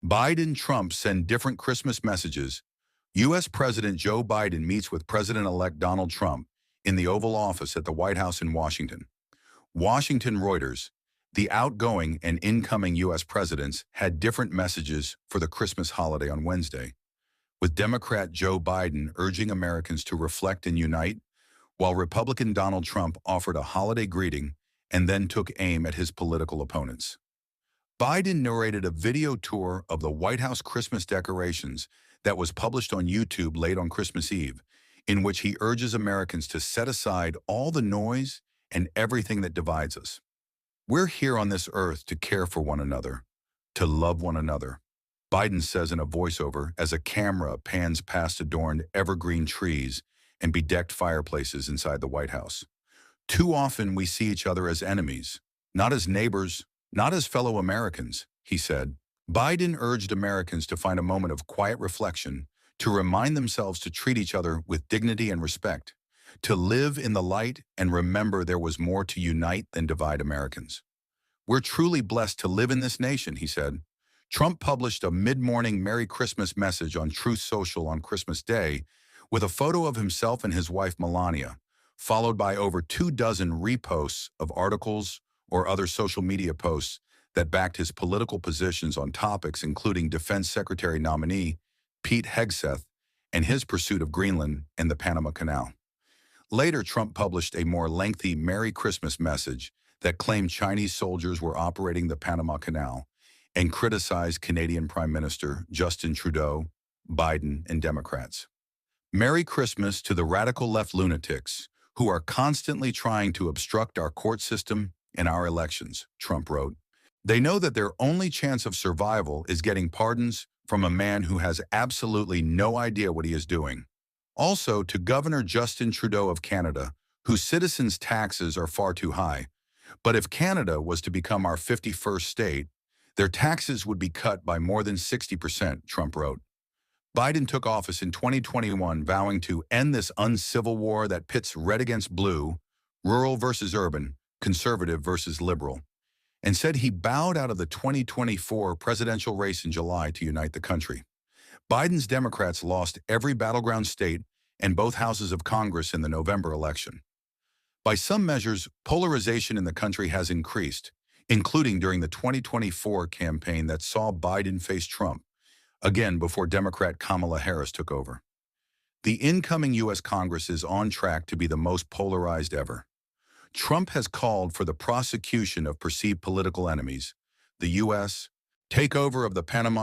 Biden-Trump send different Christmas messages. U.S. President Joe Biden meets with President-elect Donald Trump in the Oval Office at the White House in Washington. Washington Reuters. The outgoing and incoming U.S. presidents had different messages for the Christmas holiday on Wednesday, with Democrat Joe Biden urging Americans to reflect and unite, while Republican Donald Trump offered a holiday greeting and then took aim at his political opponents. Biden narrated a video tour of the White House Christmas decorations that was published on YouTube late on Christmas Eve, in which he urges Americans to set aside all the noise and everything that divides us. We're here on this earth to care for one another, to love one another, Biden says in a voiceover as a camera pans past adorned evergreen trees and bedecked fireplaces inside the White House. Too often we see each other as enemies, not as neighbors, not as fellow Americans, he said. Biden urged Americans to find a moment of quiet reflection, to remind themselves to treat each other with dignity and respect, to live in the light and remember there was more to unite than divide Americans. We're truly blessed to live in this nation, he said. Trump published a mid-morning Merry Christmas message on Truth Social on Christmas Day with a photo of himself and his wife Melania, followed by over 24 reposts of articles or other social media posts that backed his political positions on topics including Defense Secretary nominee Pete Hegseth and his pursuit of Greenland and the Panama Canal. Later, Trump published a more lengthy Merry Christmas message that claimed Chinese soldiers were operating the Panama Canal and criticized Canadian Prime Minister Justin Trudeau, Biden, and Democrats. Merry Christmas to the radical left lunatics who are constantly trying to obstruct our court system and our elections, Trump wrote. They know that their only chance of survival is getting pardons from a man who has absolutely no idea what he is doing. Also, to Governor Justin Trudeau of Canada, whose citizens' taxes are far too high. But if Canada was to become our 51st state, their taxes would be cut by more than 60%, Trump wrote. Biden took office in 2021 vowing to end this uncivil war that pits red against blue, rural versus urban, conservative versus liberal, and said he bowed out of the 2024 presidential race in July to unite the country. Biden's Democrats lost every battleground state and both houses of Congress in the November election. By some measures, polarization in the country has increased, including during the 2024 campaign that saw Biden face Trump, again before Democrat Kamala Harris took over. The incoming U.S. Congress is on track to be the most polarized ever. Trump has called for the prosecution of perceived political enemies, the U.S., takeover of the Panama